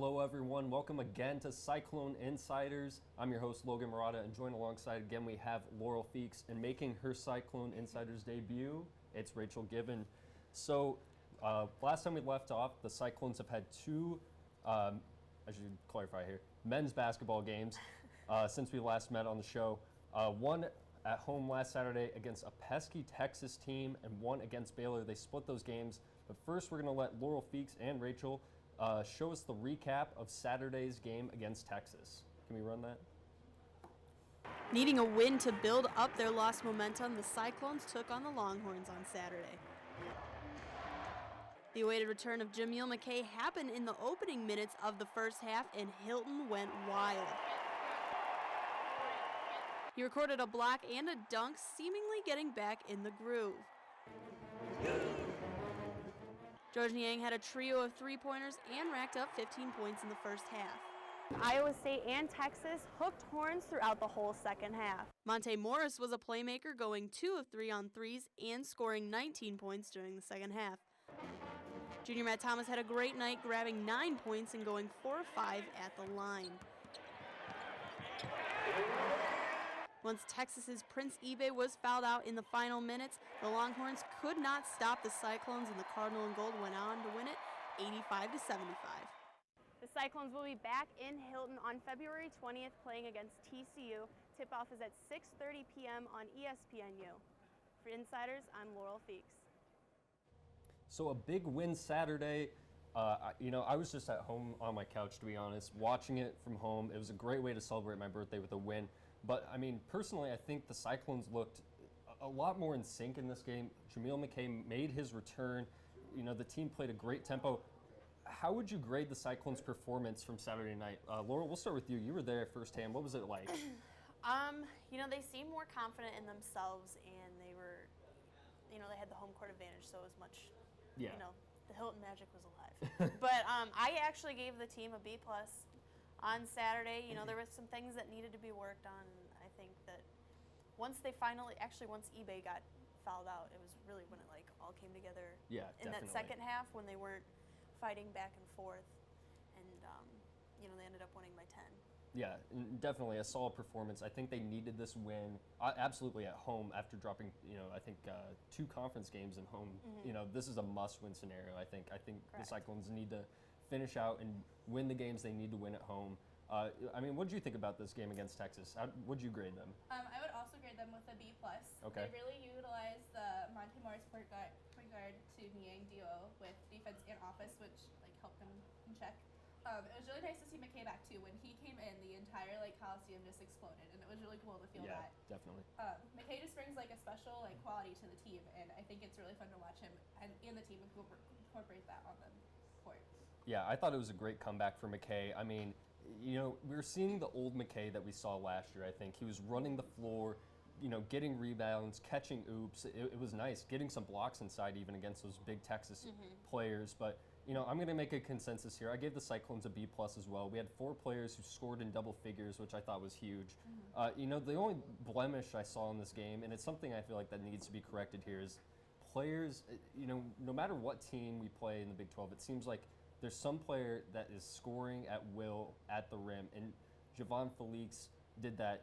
Hello everyone, welcome again to Cyclone InCYders. I'm your host Logan Murata, and joined alongside again we have Laurel Feeks, and making her Cyclone InCYders debut, it's Rachel Given. So last time we left off, the Cyclones have had two, I should clarify here, men's basketball games since we last met on the show. One at home last Saturday against a pesky Texas team, and one against Baylor. They split those games, but first we're going to let Laurel Feeks and Rachel show us the recap of Saturday's game against Texas. Can we run that? Needing a win to build up their lost momentum, the Cyclones took on the Longhorns on Saturday. The awaited return of Jameel McKay happened in the opening minutes of the first half, and Hilton went wild. He recorded a block and a dunk, seemingly getting back in the groove. George Niang had a trio of three-pointers and racked up 15 points in the first half. Iowa State and Texas hooked horns throughout the whole second half. Monte Morris was a playmaker, going 2 of 3 on threes and scoring 19 points during the second half. Junior Matt Thomas had a great night, grabbing 9 points and going 4 of 5 at the line. Once Texas's Prince Ibeh was fouled out in the final minutes, the Longhorns could not stop the Cyclones, and the Cardinal and Gold went on to win it 85-75. The Cyclones will be back in Hilton on February 20th playing against TCU. Tip-off is at 6:30 p.m. on ESPNU. For InCYders, I'm Laurel Feeks. So a big win Saturday. I was just at home on my couch, to be honest, watching it from home. It was a great way to celebrate my birthday with a win. But, I mean, personally, I think the Cyclones looked a lot more in sync in this game. Jameel McKay made his return. You know, the team played a great tempo. How would you grade the Cyclones' performance from Saturday night? Laurel, we'll start with you. You were there firsthand. What was it like? They seemed more confident in themselves, and they were, they had the home court advantage, so it was much, the Hilton magic was alive. But I actually gave the team a B+ on Saturday. There were some things that needed to be worked on. I think that once Ibeh got fouled out, it was really when it all came together. Yeah, in definitely. that second half, when they weren't fighting back and forth, and they ended up winning by 10. Yeah, definitely a solid performance. I think they needed this win absolutely at home after dropping, I think 2 conference games in home. Mm-hmm. This is a must-win scenario. I think Correct. the Cyclones need to finish out and win the games they need to win at home. What did you think about this game against Texas? Would you grade them? I would also grade them with a B+. Okay. They really utilized the Monte Morris point guard to Niang duo with defense and offense, which helped them in check. It was really nice to see McKay back too. When he came in, the entire Coliseum just exploded, and it was really cool to feel that. Yeah, definitely. McKay just brings a special quality to the team, and I think it's really fun to watch him and the team incorporate that on the court. Yeah, I thought it was a great comeback for McKay. I mean, we're seeing the old McKay that we saw last year, I think. He was running the floor, getting rebounds, catching oops. It was nice, getting some blocks inside even against those big Texas players. But, I'm going to make a consensus here. I gave the Cyclones a B+ as well. We had 4 players who scored in double figures, which I thought was huge. The only blemish I saw in this game, and it's something I feel like that needs to be corrected here, is players, no matter what team we play in the Big 12, it seems like there's some player that is scoring at will at the rim, and Javon Felix did that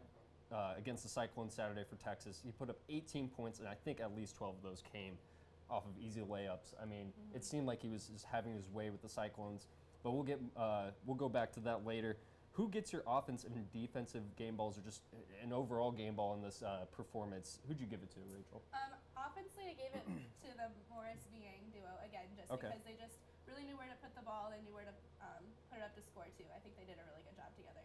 against the Cyclones Saturday for Texas. He put up 18 points, and I think at least 12 of those came off of easy layups. I mean, it seemed like he was just having his way with the Cyclones, but we'll go back to that later. Who gets your offensive and defensive game balls, or just an overall game ball in this performance? Who'd you give it to, Rachel? Offensively, I gave it to the Morris-Niang duo, again, just because they just really knew where to put the ball. They knew where to put it up to score, too. I think they did a really good job together.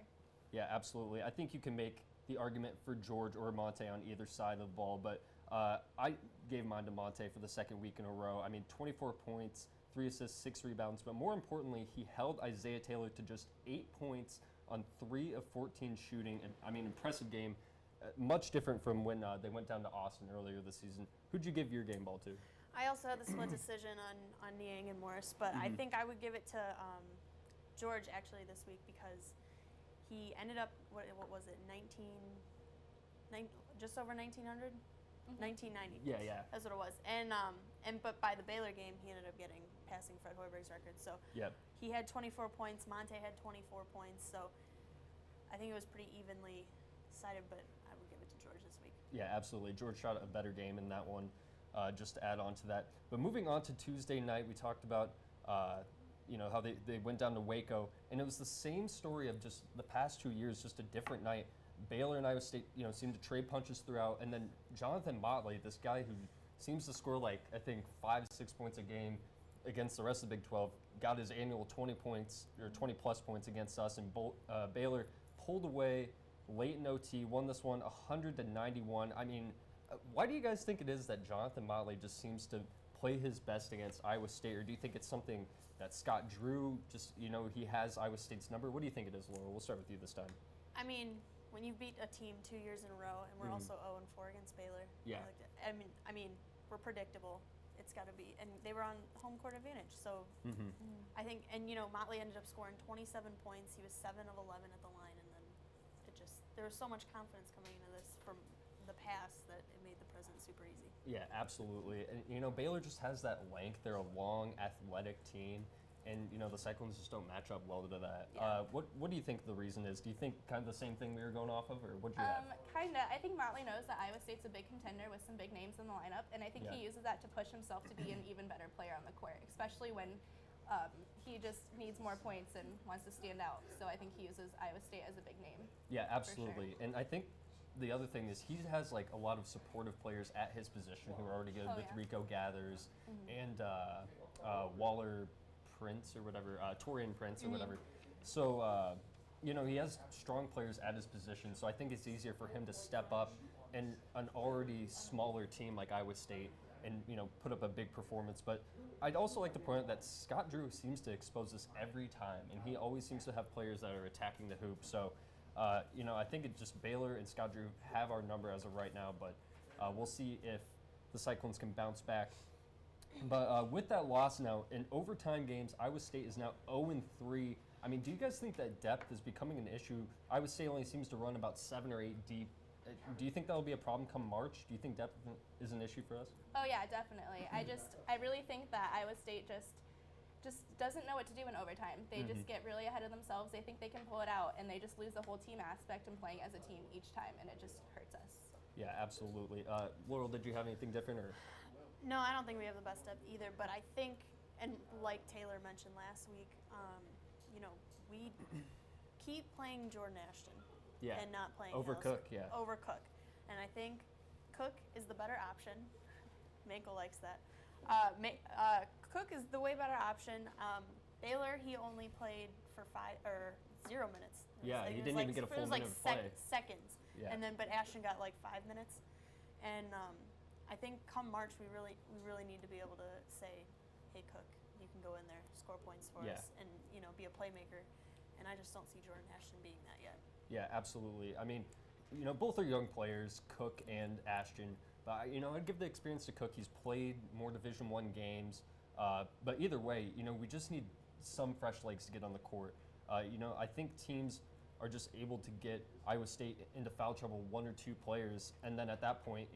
Yeah, absolutely. I think you can make the argument for George or Monte on either side of the ball, but I gave mine to Monte for the second week in a row. I mean, 24 points, 3 assists, 6 rebounds, but more importantly, he held Isaiah Taylor to just 8 points on 3 of 14 shooting. And I mean, impressive game. Much different from when they went down to Austin earlier this season. Who'd you give your game ball to? I also had the split decision on Niang and Morris, but I think I would give it to George actually this week, because he ended up, what was it, just over 1,900? 1990. Yeah. That's what it was. But by the Baylor game, he ended up getting surpassing Fred Hoiberg's record. So Yep. he had 24 points. Monte had 24 points. So I think it was pretty evenly sided, but I would give it to George this week. Yeah, absolutely. George shot a better game in that one, just to add on to that. But moving on to Tuesday night, we talked about, how they went down to Waco, and it was the same story of just the past 2 years, just a different night. Baylor and Iowa State, seemed to trade punches throughout, and then Jonathan Motley, this guy who seems to score like, I think, 5-6 points a game against the rest of the Big 12, got his annual 20 points, or 20-plus points against us, and Baylor pulled away late in OT, won this one 100-91. I mean, why do you guys think it is that Jonathan Motley just seems to play his best against Iowa State, or do you think it's something that Scott Drew just, he has Iowa State's number? What do you think it is, Laura? We'll start with you this time. I mean, when you beat a team 2 years in a row, and we're also 0-4 against Baylor. Yeah. I mean, we're predictable. It's got to be, and they were on home court advantage. So I think, and Motley ended up scoring 27 points. He was 7 of 11 at the line, and then there was so much confidence coming into this from the past that it made the present super easy. Yeah, absolutely. And Baylor just has that length. They're a long, athletic team. And, the Cyclones just don't match up well to that. Yeah. What do you think the reason is? Do you think kind of the same thing we were going off of, or what do you have? Kinda. I think Motley knows that Iowa State's a big contender with some big names in the lineup, and I think he uses that to push himself to be an even better player on the court, especially when he just needs more points and wants to stand out. So I think he uses Iowa State as a big name. Yeah, absolutely. And I think the other thing is he has like a lot of supportive players at his position who are already good with Rico Gathers and Waller Prince or whatever, Torian Prince or whatever. So, he has strong players at his position. So I think it's easier for him to step up in an already smaller team like Iowa State and, put up a big performance. But I'd also like to point out that Scott Drew seems to expose us every time, and he always seems to have players that are attacking the hoop. So, I think it's just Baylor and Scott Drew have our number as of right now, but we'll see if the Cyclones can bounce back. But with that loss now, in overtime games, Iowa State is now 0-3. I mean, do you guys think that depth is becoming an issue? Iowa State only seems to run about 7 or 8 deep. Do you think that will be a problem come March? Do you think depth is an issue for us? Oh yeah, definitely. I really think that Iowa State just doesn't know what to do in overtime. They just get really ahead of themselves. They think they can pull it out, and they just lose the whole team aspect and playing as a team each time, and it just hurts us. Yeah, absolutely. Laurel, did you have anything different? Or? No, I don't think we have the best depth either, but I think, and like Taylor mentioned last week, we keep playing Jordan Ashton and not playing over Cook, over Cook. And I think Cook is the better option. Manko likes that. Cook is the way better option. Baylor, he only played for 0 minutes. Yeah, he didn't even get a full minute of play. Seconds. Yeah. But Ashton got like 5 minutes. And I think come March we really need to be able to say, hey Cook, you can go in there, score points for us, and be a playmaker. And I just don't see Jordan Ashton being that yet. Yeah, absolutely. I mean, both are young players, Cook and Ashton. But I'd give the experience to Cook. He's played more Division I games. But either way, we just need some fresh legs to get on the court. I think teams are just able to get Iowa State into foul trouble 1 or 2 players, and then at that point,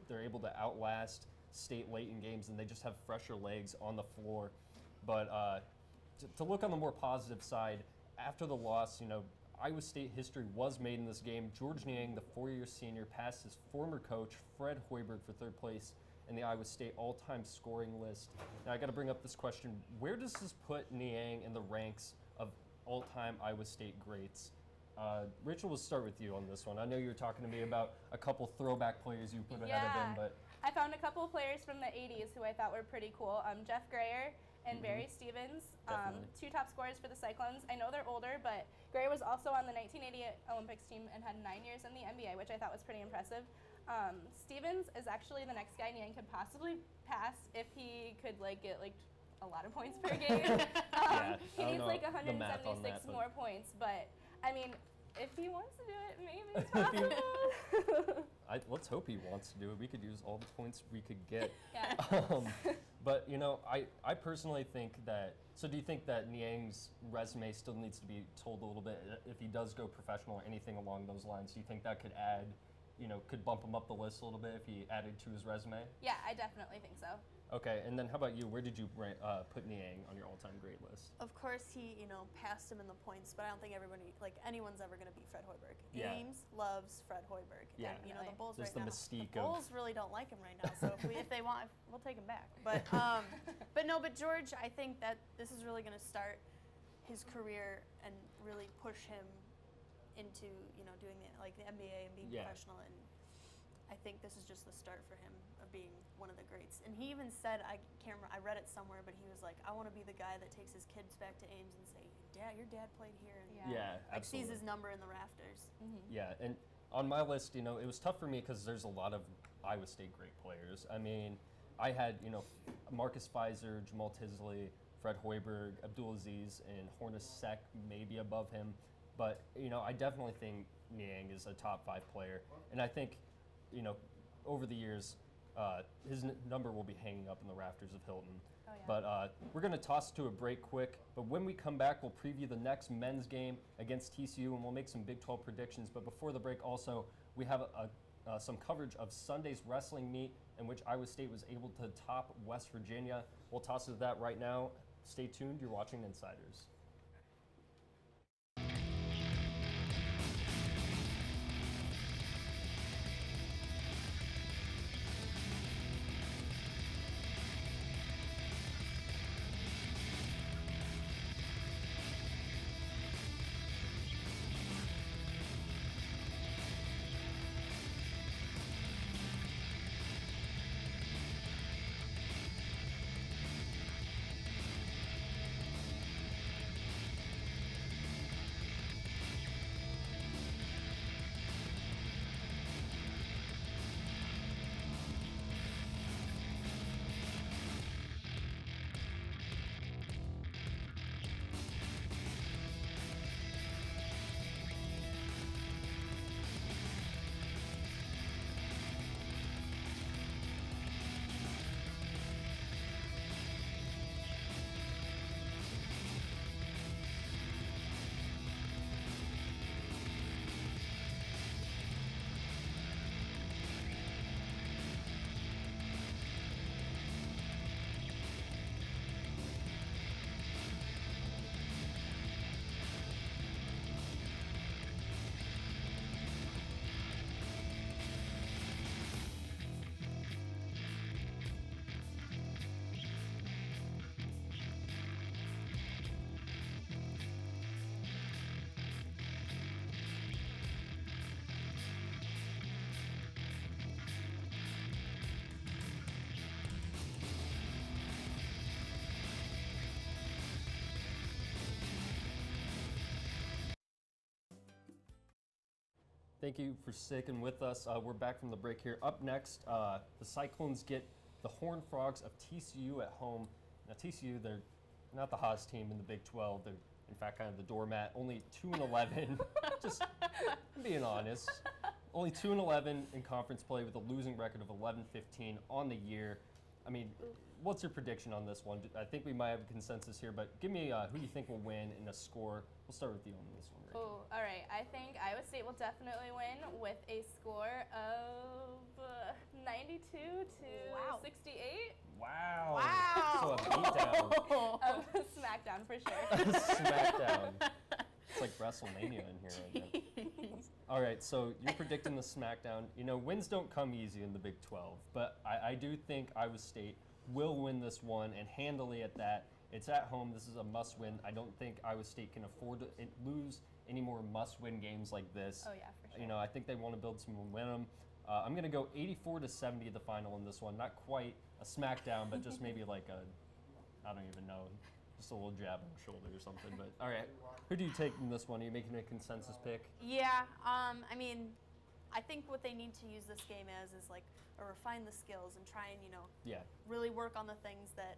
they're able to outlast State late in games, and they just have fresher legs on the floor. But to look on the more positive side, after the loss, Iowa State history was made in this game. George Niang, the 4-year senior, passed his former coach, Fred Hoiberg, for 3rd place in the Iowa State all-time scoring list. Now, I got to bring up this question. Where does this put Niang in the ranks of all-time Iowa State greats? Rachel, we'll start with you on this one. I know you were talking to me about a couple throwback players you put ahead of him, but I found a couple of players from the 80s who I thought were pretty cool. Jeff Grayer and Barry Stevens, 2 top scorers for the Cyclones. I know they're older, but Grayer was also on the 1988 Olympics team and had 9 years in the NBA, which I thought was pretty impressive. Stevens is actually the next guy Niang could possibly pass if he could get a lot of points per game. He needs 176 more points, but I mean, if he wants to do it, maybe it's possible. Let's hope he wants to do it. We could use all the points we could get. Yeah. But I personally think that. So do you think that Niang's resume still needs to be told a little bit if he does go professional or anything along those lines? Do you think that could add, could bump him up the list a little bit if he added to his resume? Yeah, I definitely think so. Okay, and then how about you? Where did you put Niang on your all-time great list? Of course, he passed him in the points, but I don't think anyone's ever going to beat Fred Hoiberg. Yeah. Ames loves Fred Hoiberg. Yeah. And, the Bulls There's right the now. mystique The Bulls really don't like him right now, so if they want, we'll take him back. But but George, I think that this is really going to start his career and really push him into doing the NBA and being professional. And I think this is just the start for him of being one of the greats. And he even said, I can't remember, I read it somewhere, but he was like, I want to be the guy that takes his kids back to Ames and say, Dad, your dad played here, and sees his number in the rafters. Mm-hmm. Yeah, and on my list, it was tough for me because there's a lot of Iowa State great players. I mean, I had Marcus Fizer, Jamal Tisley, Fred Hoiberg, Abdulaziz, and Hornacek maybe above him. But I definitely think Niang is a top 5 player, and I think over the years, his number will be hanging up in the rafters of Hilton. Oh, yeah. But we're going to toss to a break quick. But when we come back, we'll preview the next men's game against TCU, and we'll make some Big 12 predictions. But before the break, also, we have some coverage of Sunday's wrestling meet in which Iowa State was able to top West Virginia. We'll toss to that right now. Stay tuned. You're watching InCYders. Thank you for sticking with us. We're back from the break here. Up next, the Cyclones get the Horned Frogs of TCU at home. Now, TCU, they're not the hottest team in the Big 12. They're, in fact, kind of the doormat. Only 2-11. Just being honest. Only 2-11 in conference play with a losing record of 11-15 on the year. I mean, what's your prediction on this one? I think we might have a consensus here, but give me who you think will win in a score. We'll start with you on this one. Oh, all right. I think Iowa State will definitely win with a score of 92 to 68. Wow. Wow. So a beatdown. Smackdown for sure. Smackdown. It's like WrestleMania in here right now. All right, so you're predicting the Smackdown. Wins don't come easy in the Big 12, but I do think Iowa State will win this one, and handily at that. It's at home. This is a must-win. I don't think Iowa State can afford to lose any more must-win games like this. Oh, yeah, for sure. I think they want to build some momentum. I'm going to go 84-70 the final in this one. Not quite a smackdown, but just maybe like I don't even know, just a little jab on the shoulder or something. But all right, who do you take in this one? Are you making a consensus pick? Yeah, I mean, I think what they need to use this game as is refine the skills and try and really work on the things that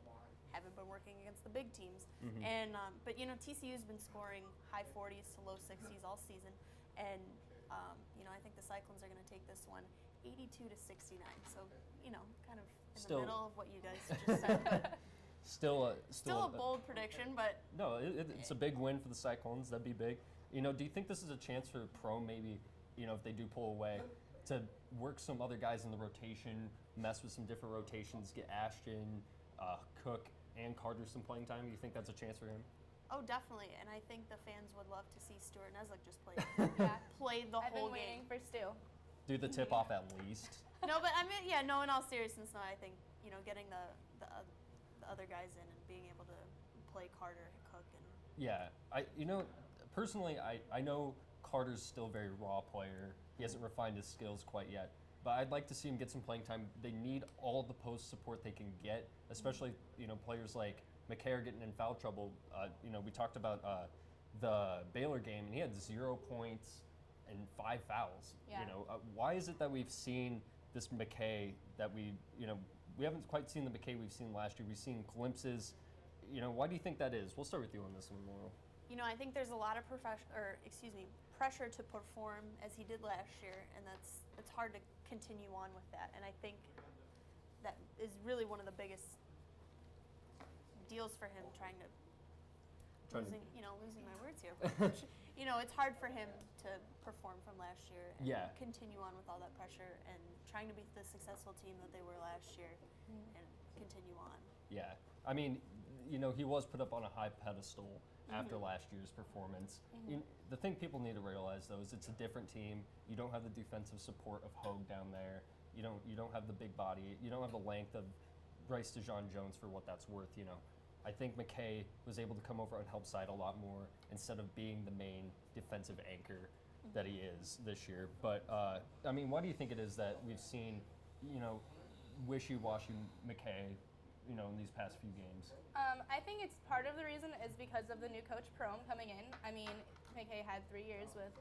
haven't been working against the big teams. Mm-hmm. And but TCU's been scoring high 40s to low 60s all season, and I think the Cyclones are going to take this one 82-69. So kind of in the middle of what you guys just said. But still a bold prediction, but no, it's a big win for the Cyclones. That'd be big. Do you think this is a chance for Pro maybe? If they do pull away, to work some other guys in the rotation, mess with some different rotations, get Ashton, Cook, and Carter some playing time? You think that's a chance for him? Oh, definitely. And I think the fans would love to see Stuart Neslick just play the I've whole been waiting game. for Stu. Do the tip off at least. No, but I mean, yeah, no. In all seriousness, no. I think getting the other guys in and being able to play Carter, Cook, and Yeah, personally, I know Carter's still a very raw player. He hasn't refined his skills quite yet. But I'd like to see him get some playing time. They need all the post support they can get, especially players like McKay are getting in foul trouble. We talked about the Baylor game, and he had 0 points and 5 fouls. Yeah. Why is it that we've seen this McKay that we haven't quite seen the McKay we've seen last year? We've seen glimpses. Why do you think that is? We'll start with you on this one, Laurel. I think there's a lot of pressure to perform as he did last year, and it's hard to continue on with that. And I think that is really one of the biggest deals for him, losing my words here. But, it's hard for him to perform from last year and continue on with all that pressure and trying to be the successful team that they were last year and continue on. Yeah, I mean, he was put up on a high pedestal after last year's performance. The thing people need to realize, though, is it's a different team. You don't have the defensive support of Hogue down there. You don't have the big body. You don't have the length of Bryce DeJean-Jones for what that's worth. I think McKay was able to come over and help side a lot more instead of being the main defensive anchor that he is this year. But why do you think it is that we've seen, wishy-washy McKay, in these past few games? I think it's part of the reason is because of the new coach Perome coming in. I mean, McKay had 3 years with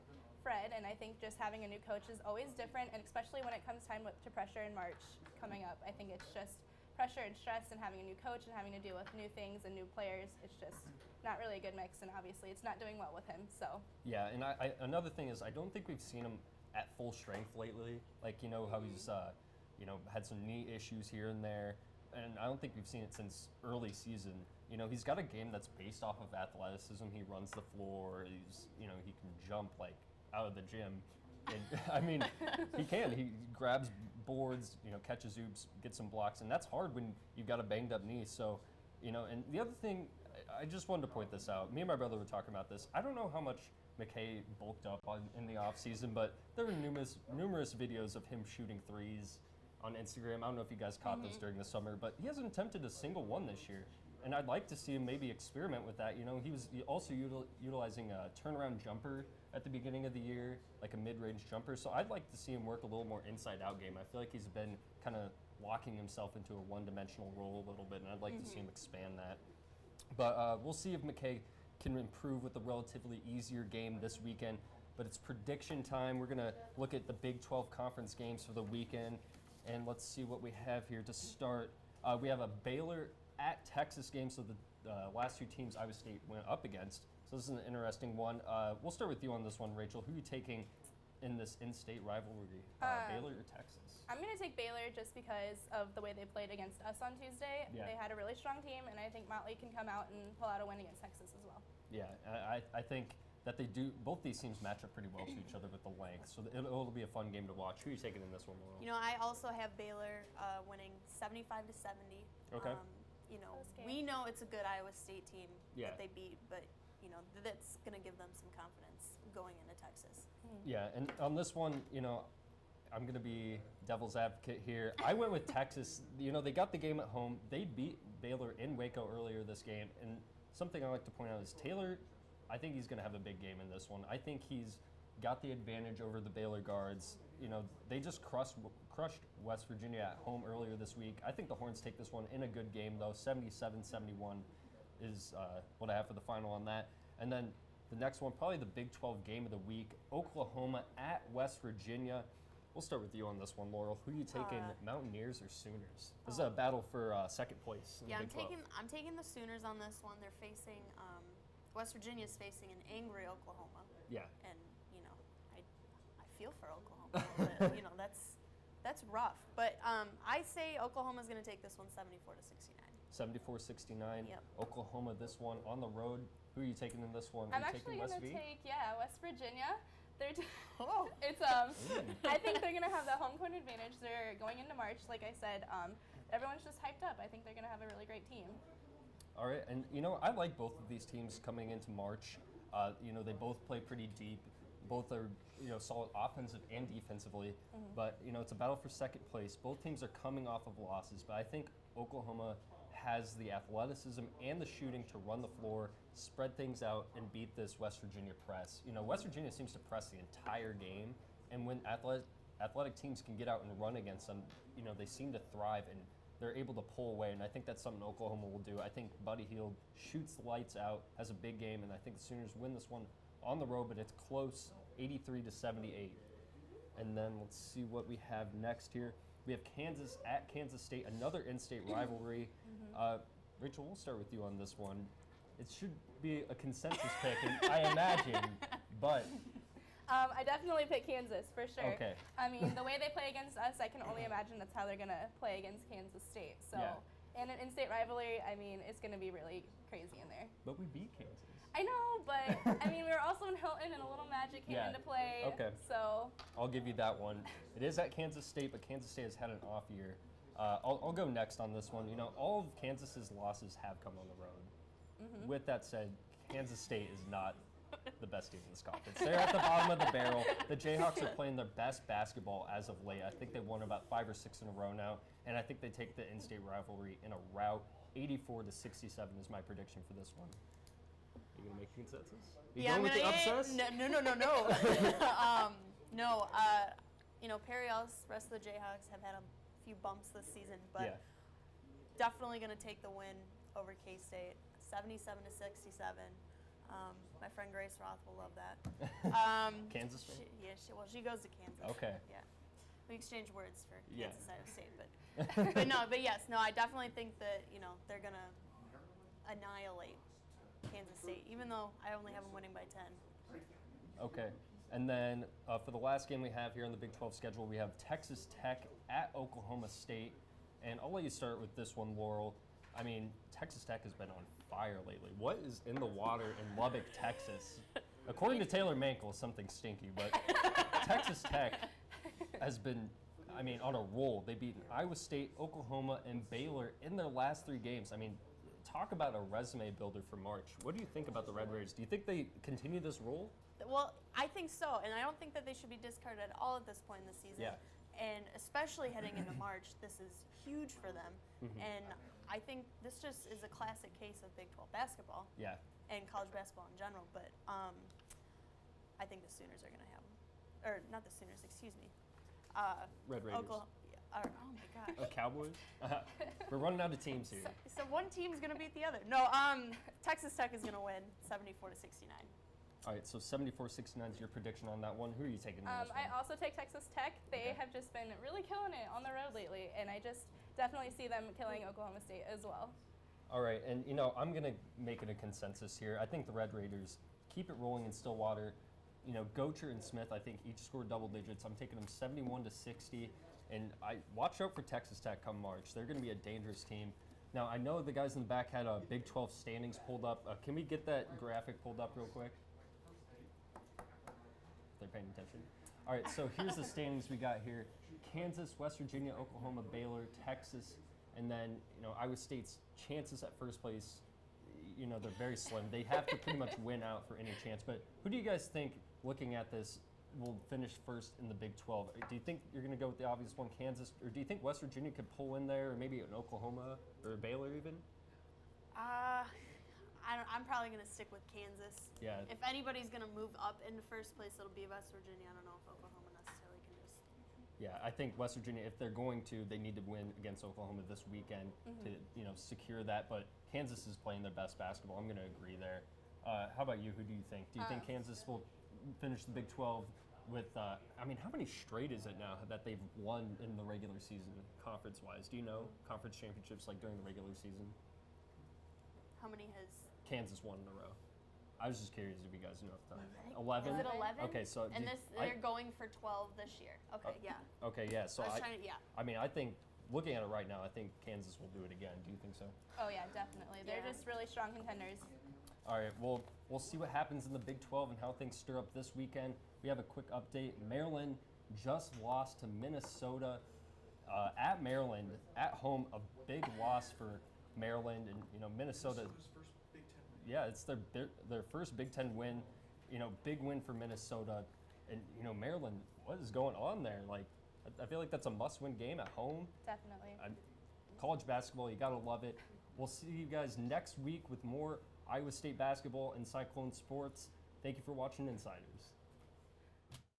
Fred, and I think just having a new coach is always different, and especially when it comes time to pressure in March coming up. I think it's just pressure and stress and having a new coach and having to deal with new things and new players. It's just not really a good mix, and obviously it's not doing well with him. So yeah, and another thing is I don't think we've seen him at full strength lately. Like how he's had some knee issues here and there. And I don't think we've seen it since early season. He's got a game that's based off of athleticism. He runs the floor. He can jump like out of the gym. And, he can. He grabs boards, catches oops, gets some blocks, and that's hard when you've got a banged up knee. So, and the other thing, I just wanted to point this out. Me and my brother were talking about this. I don't know how much McKay bulked up in the off season, but there were numerous videos of him shooting threes on Instagram. I don't know if you guys caught those during the summer, but he hasn't attempted a single one this year. And I'd like to see him maybe experiment with that. He was also utilizing a turnaround jumper at the beginning of the year, like a mid-range jumper. So I'd like to see him work a little more inside-out game. I feel like he's been kind of locking himself into a one-dimensional role a little bit, and I'd like to see him expand that. But we'll see if McKay can improve with a relatively easier game this weekend. But it's prediction time. We're going to look at the Big 12 conference games for the weekend. And let's see what we have here to start. We have a Baylor at Texas game, so the last two teams Iowa State went up against. So this is an interesting one. We'll start with you on this one, Rachel. Who are you taking in this in-state rivalry, Baylor or Texas? I'm going to take Baylor just because of the way they played against us on Tuesday. Yeah. They had a really strong team, and I think Motley can come out and pull out a win against Texas as well. Yeah, I think that they do. Both these teams match up pretty well to each other with the length, so it'll be a fun game to watch. Who are you taking in this one, Laurel? I also have Baylor winning 75-70. Okay. We know it's a good Iowa State team Yeah. that they beat, but that's going to give them some confidence going into Texas. Yeah, and on this one, I'm going to be devil's advocate here. I went with Texas. They got the game at home. They beat Baylor in Waco earlier this game, and something I like to point out is Taylor, I think he's going to have a big game in this one. I think he's got the advantage over the Baylor guards. They just crushed West Virginia at home earlier this week. I think the Horns take this one in a good game, though. 77-71 is what I have for the final on that. And then the next one, probably the Big 12 game of the week, Oklahoma at West Virginia. We'll start with you on this one, Laurel. Who are you taking, Mountaineers or Sooners? This is a battle for second place in the Big 12. I'm taking the Sooners on this one. They're facing West Virginia's facing an angry Oklahoma. Yeah. And I feel for Oklahoma. But, that's rough. But I say Oklahoma's going to take this one 74-69. 74-69. Yep. Oklahoma this one on the road. Who are you taking in this one? I'm are you actually taking going to West V? take, West Virginia. It's I think they're gonna have the home court advantage. They're going into March, like I said. Everyone's just hyped up. I think they're gonna have a really great team. All right, and I like both of these teams coming into March. They both play pretty deep. Both are solid offensive and defensively. But it's a battle for second place. Both teams are coming off of losses, but I think Oklahoma has the athleticism and the shooting to run the floor, spread things out, and beat this West Virginia press. West Virginia seems to press the entire game, and when athletic teams can get out and run against them, they seem to thrive and they're able to pull away, and I think that's something Oklahoma will do. I think Buddy Hield shoots the lights out, has a big game, and I think the Sooners win this one on the road, but it's close, 83-78. And then let's see what we have next here. We have Kansas at Kansas State, another in-state rivalry. Rachel, we'll start with you on this one. It should be a consensus pick, I imagine, but... I definitely pick Kansas, for sure. Okay. I mean, the way they play against us, I can only imagine that's how they're going to play against Kansas State. So, in an in-state rivalry, I mean, it's going to be really crazy in there. But we beat Kansas. I know, but, I mean, we were also in Hilton, and a little magic came into play. Okay. So. I'll give you that one. It is at Kansas State, but Kansas State has had an off year. I'll go next on this one. All of Kansas's losses have come on the road. With that said, Kansas State is not the best team in this conference. They're at the bottom of the barrel. The Jayhawks are playing their best basketball as of late. I think they've won about 5 or 6 in a row now, and I think they take the in-state rivalry in a rout. 84-67 is my prediction for this one. You gonna make a consensus? Yeah, going with the upsets? No. Perry Ellis, rest of the Jayhawks have had a few bumps this season, but definitely gonna take the win over K-State, 77-67. My friend Grace Roth will love that. Kansas State? She goes to Kansas. Okay. Yeah. We exchange words for Kansas side of state, but yes, I definitely think that, they're going to annihilate Kansas State, even though I only have them winning by 10. Okay. And then for the last game we have here on the Big 12 schedule, we have Texas Tech at Oklahoma State. And I'll let you start with this one, Laurel. I mean, Texas Tech has been on fire lately. What is in the water in Lubbock, Texas? According to Taylor Mankel, something stinky, but Texas Tech has been, on a roll. They've beaten Iowa State, Oklahoma, and Baylor in their last 3 games. Talk about a resume builder for March. What do you think about the Red Raiders? Do you think they continue this roll? Well, I think so, and I don't think that they should be discarded at all at this point in the season. Yeah. And especially heading into March, this is huge for them. And I think this just is a classic case of Big 12 basketball. Yeah. And college basketball in general. But I think the Sooners are going to have them. Or not the Sooners, excuse me. Red Raiders. Oklahoma. Oh my gosh. Cowboys? We're running out of teams here. So one team's going to beat the other. No, Texas Tech is going to win 74-69. All right, so 74-69 is your prediction on that one. Who are you taking in this one? I also take Texas Tech. They have just been really killing it on the road lately, and I just definitely see them killing Oklahoma State as well. All right, and I'm going to make it a consensus here. I think the Red Raiders keep it rolling in Stillwater. Gocher and Smith, I think each scored double digits. I'm taking them 71-60, and I watch out for Texas Tech come March. They're going to be a dangerous team. Now, I know the guys in the back had Big 12 standings pulled up. Can we get that graphic pulled up real quick? They're paying attention. All right, so here's the standings we got here. Kansas, West Virginia, Oklahoma, Baylor, Texas, and then, Iowa State's chances at first place, they're very slim. They have to pretty much win out for any chance. But who do you guys think, looking at this, will finish first in the Big 12? Do you think you're going to go with the obvious one, Kansas, or do you think West Virginia could pull in there, or maybe an Oklahoma or Baylor even? I'm probably going to stick with Kansas. Yeah. If anybody's going to move up into first place, it'll be West Virginia. I don't know if Oklahoma necessarily can just. Yeah, I think West Virginia, if they're going to, they need to win against Oklahoma this weekend to secure that. But Kansas is playing their best basketball. I'm going to agree there. How about you? Who do you think? Do you think Kansas will finish the Big 12 with? How many straight is it now that they've won in the regular season, conference-wise? Do you know conference championships like during the regular season? How many has Kansas won in a row? I was just curious if you guys know off the top. 11? Is it 11? Okay, so and they're going for 12 this year. Okay, yeah. Okay, yeah. So I think looking at it right now, I think Kansas will do it again. Do you think so? Oh yeah, definitely. They're just really strong contenders. All right, well, we'll see what happens in the Big 12 and how things stir up this weekend. We have a quick update. Maryland just lost to Minnesota at Maryland, at home, a big loss for Maryland. And, Minnesota. Minnesota's first Big Ten win. Yeah, it's their first Big Ten win. Big win for Minnesota. And, Maryland, what is going on there? Like, I feel like that's a must-win game at home. Definitely. College basketball, you got to love it. We'll see you guys next week with more Iowa State basketball and Cyclone sports. Thank you for watching InCYders.